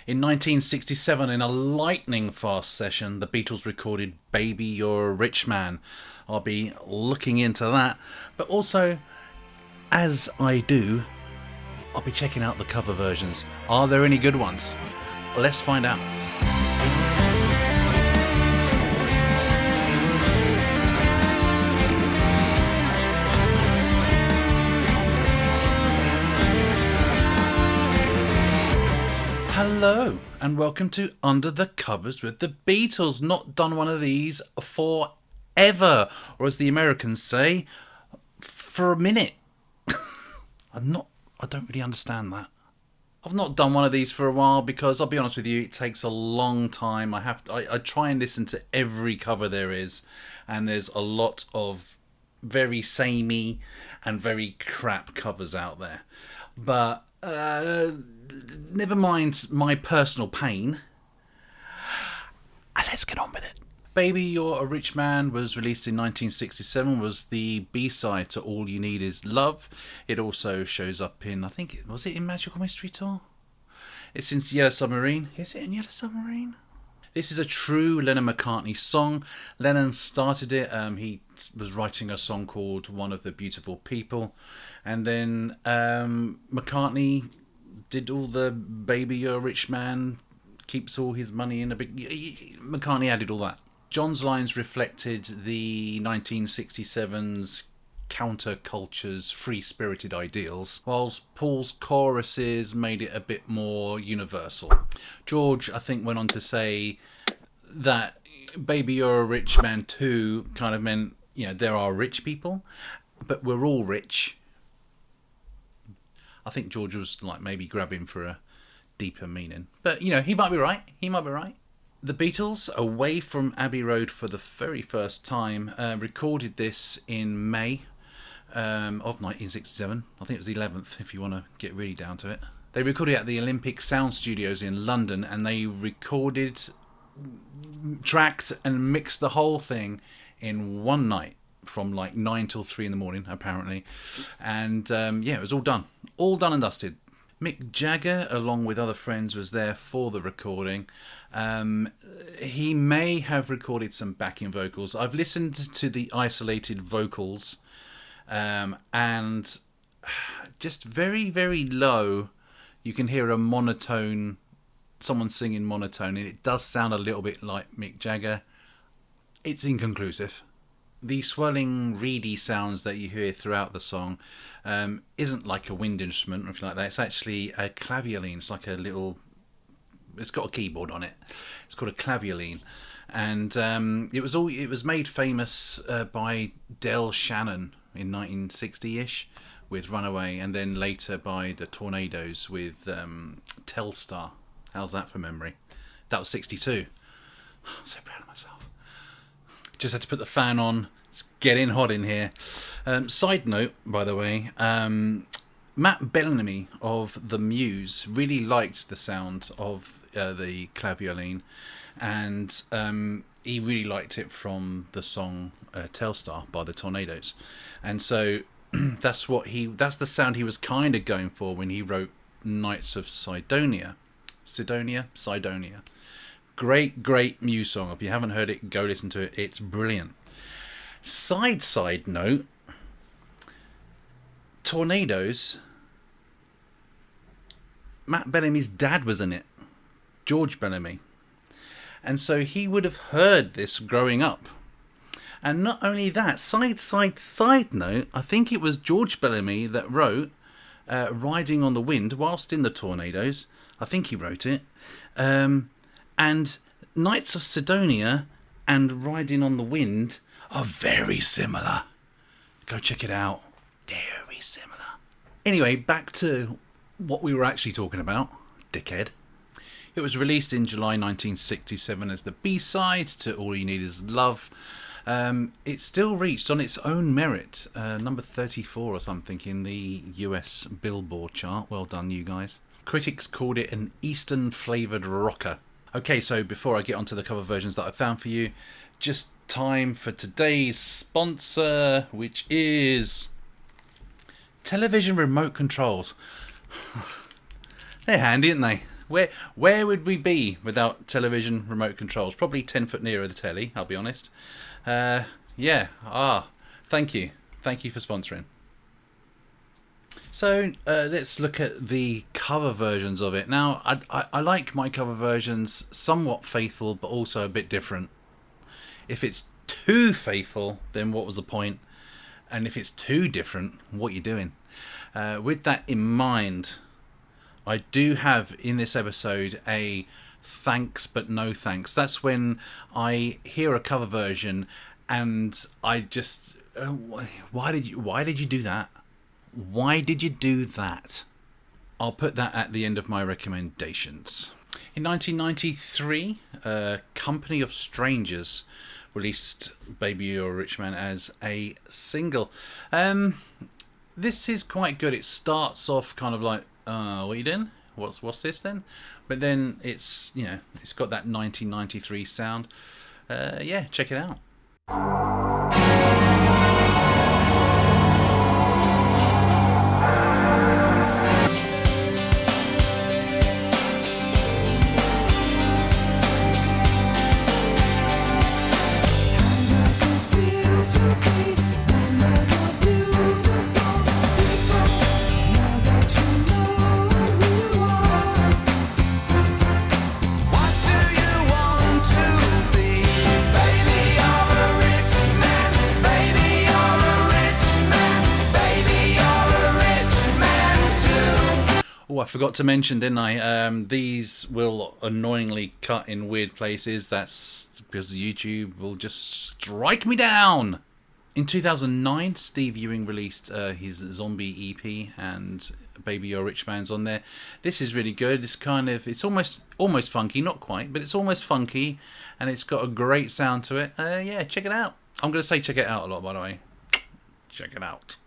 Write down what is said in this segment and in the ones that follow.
In 1967, in a lightning fast session, the Beatles recorded Baby You're a Rich Man. I'll be looking into that. But also, as I do, I'll be checking out the cover versions. Are there any good ones? Let's find out. Hello and welcome to Under the Covers with the Beatles. Not done one of these forever, or as the Americans say, for a minute. I don't really understand that. I've not done one of these for a while because I'll be honest with you, it takes a long time. I try and listen to every cover there is, and there's a lot of very samey and very crap covers out there. But never mind my personal pain. And let's get on with it. Baby You're a Rich Man was released in 1967, was the B-side to All You Need Is Love. It also shows up in, was it in Magical Mystery Tour? It's in Yellow Submarine. Is it in Yellow Submarine? This is a true Lennon-McCartney song. Lennon started it. He was writing a song called One of the Beautiful People. And then McCartney did all the Baby You're a Rich Man, keeps all his money in a big... McCartney added all that. John's lines reflected the 1967's counterculture's free-spirited ideals, whilst Paul's choruses made it a bit more universal. George, I think, went on to say that Baby You're a Rich Man too kind of meant, there are rich people, but we're all rich. I think George was maybe grabbing for a deeper meaning. But, he might be right. The Beatles, away from Abbey Road for the very first time, recorded this in May of 1967. I think it was the 11th, if you want to get really down to it. They recorded at the Olympic Sound Studios in London, and they recorded, tracked, and mixed the whole thing in one night from 9 till 3 in the morning, apparently. And it was all done and dusted. Mick Jagger, along with other friends, was there for the recording. He may have recorded some backing vocals. I've listened to the isolated vocals, and just very, very low, you can hear a monotone, someone singing monotone, and it does sound a little bit like Mick Jagger. It's inconclusive. The swelling, reedy sounds that you hear throughout the song isn't like a wind instrument or anything like that. It's actually a clavioline. It's like it's got a keyboard on it. It's called a clavioline, and it was made famous by Del Shannon in 1960-ish with Runaway, and then later by the Tornadoes with Telstar. How's that for memory? That was 62. I'm so proud of myself. Just had to put the fan on. It's getting hot in here. Side note, by the way, Matt Bellamy of The Muse really liked the sound of the clavioline, and he really liked it from the song Telstar by the Tornadoes. And so that's the sound he was kind of going for when he wrote Nights of Sidonia. Sidonia. Great Muse song. If you haven't heard it, go listen to it. It's brilliant. Side note, Tornadoes, Matt Bellamy's dad was in it, George Bellamy. And so he would have heard this growing up. And not only that, side note, I think it was George Bellamy that wrote Riding on the Wind whilst in the Tornadoes. I think he wrote it. And Knights of Sidonia and Riding on the Wind are very similar. Go check it out. Very similar. Anyway, back to what we were actually talking about, dickhead. It was released in July 1967 as the B-side to All You Need Is Love. It still reached, on its own merit, number 34 or something in the US Billboard chart. Well done, you guys. Critics called it an Eastern-flavoured rocker. Okay, so before I get onto the cover versions that I found for you, just time for today's sponsor, which is television remote controls. They're handy, aren't they? Where would we be without television remote controls? Probably 10 foot nearer the telly, I'll be honest. Yeah. Thank you for sponsoring. So let's look at the cover versions of it. Now, I like my cover versions somewhat faithful, but also a bit different. If it's too faithful, then what was the point? And if it's too different, what are you doing? With that in mind, I do have in this episode a thanks but no thanks. That's when I hear a cover version and I just why did you do that? Why did you do that? I'll put that at the end of my recommendations. In 1993, Company of Strangers released Baby You're a Rich Man as a single. This is quite good. It starts off kind of like, what are you doing? What's this then? But then it's got that 1993 sound. Yeah, check it out. Oh, I forgot to mention, didn't I? These will annoyingly cut in weird places. That's because YouTube will just strike me down. In 2009, Steve Ewing released his Zombie EP, and Baby You're a Rich Man's on there. This is really good. It's almost funky, not quite, but it's almost funky, and it's got a great sound to it. Yeah, check it out. I'm going to say check it out a lot, by the way. Check it out.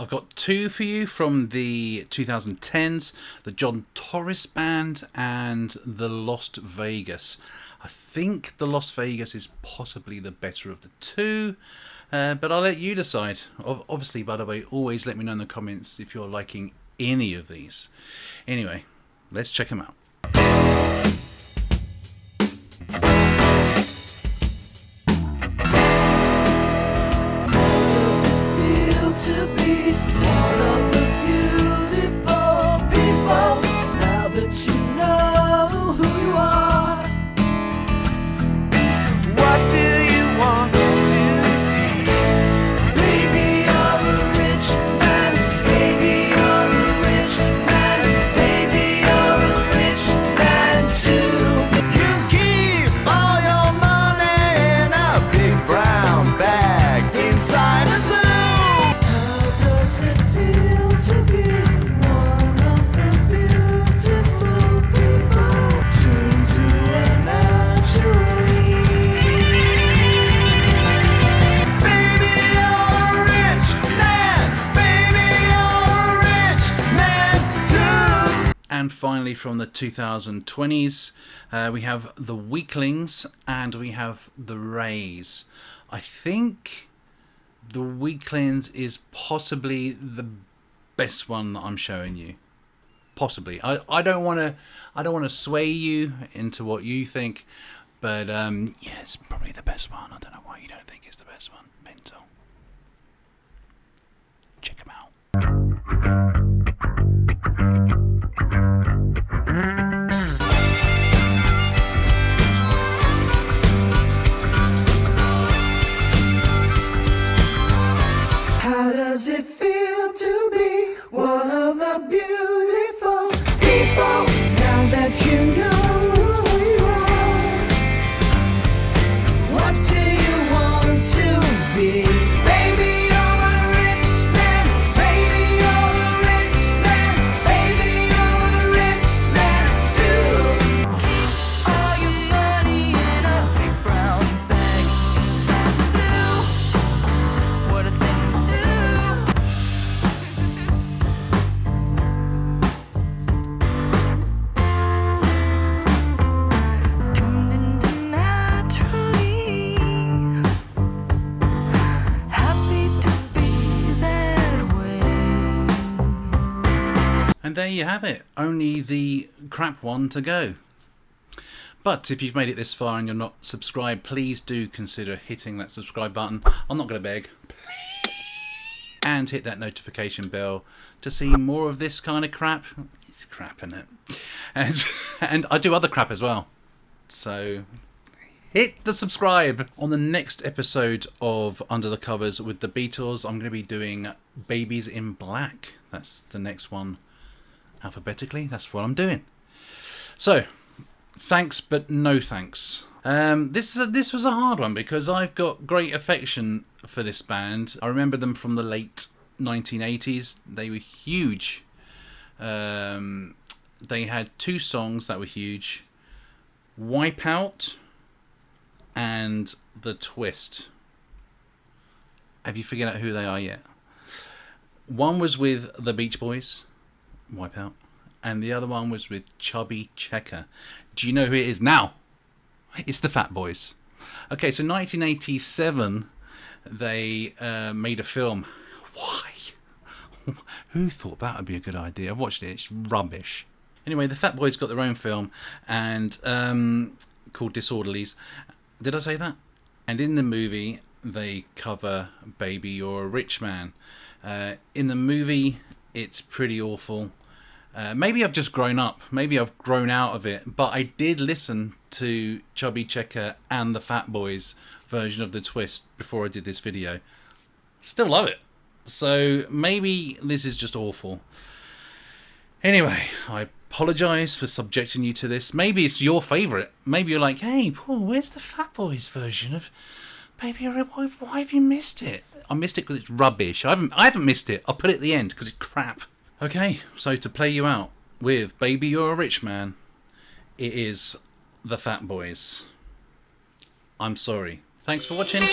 Got two for you from the 2010s, the John Torres Band and the Lost Vegas. I think the Lost Vegas is possibly the better of the two, but I'll let you decide. Obviously, by the way, always let me know in the comments if you're liking any of these. Anyway, let's check them out. And finally, from the 2020s, we have the Weaklings and we have the Rays. I think the Weaklings is possibly the best one that I'm showing you. Possibly. I don't want to sway you into what you think, but yeah, it's probably the best one. I don't know why you don't think it's the best one. Mental. Check them out. How does it feel to be one of the beautiful people now that you know who you are? What do you want to be? Baby, you're a rich man. Baby, you're a there you have it. Only the crap one to go. But if you've made it this far and you're not subscribed, please do consider hitting that subscribe button. I'm not going to beg. And hit that notification bell to see more of this kind of crap. It's crap, isn't it? And I do other crap as well. So hit the subscribe. On the next episode of Under the Covers with the Beatles, I'm going to be doing Babies in Black. That's the next one alphabetically. That's what I'm doing. So, thanks, but no thanks. This was a hard one because I've got great affection for this band. I remember them from the late 1980s. They were huge. They had two songs that were huge: Wipeout and The Twist. Have you figured out who they are yet? One was with the Beach Boys, Wipeout, and the other one was with Chubby Checker. Do you know who it is now? It's the Fat Boys. Okay, so 1987, they made a film. Why? Who thought that would be a good idea? I've watched it. It's rubbish. Anyway, the Fat Boys got their own film and called Disorderlies. Did I say that? And in the movie, they cover Baby You're a Rich Man. In the movie, it's pretty awful. Maybe I've just grown up. Maybe I've grown out of it. But I did listen to Chubby Checker and the Fat Boys version of The Twist before I did this video. Still love it. So maybe this is just awful. Anyway, I apologise for subjecting you to this. Maybe it's your favourite. Maybe you're like, hey, Paul, where's the Fat Boys version of Baby? Why have you missed it? I missed it because it's rubbish. I haven't missed it. I'll put it at the end because it's crap. Okay, so to play you out with Baby You're a Rich Man, it is the Fat Boys. I'm sorry. Thanks for watching.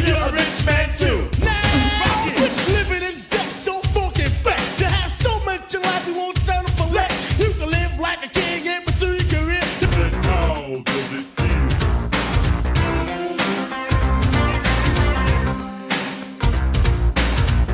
You're a rich man too.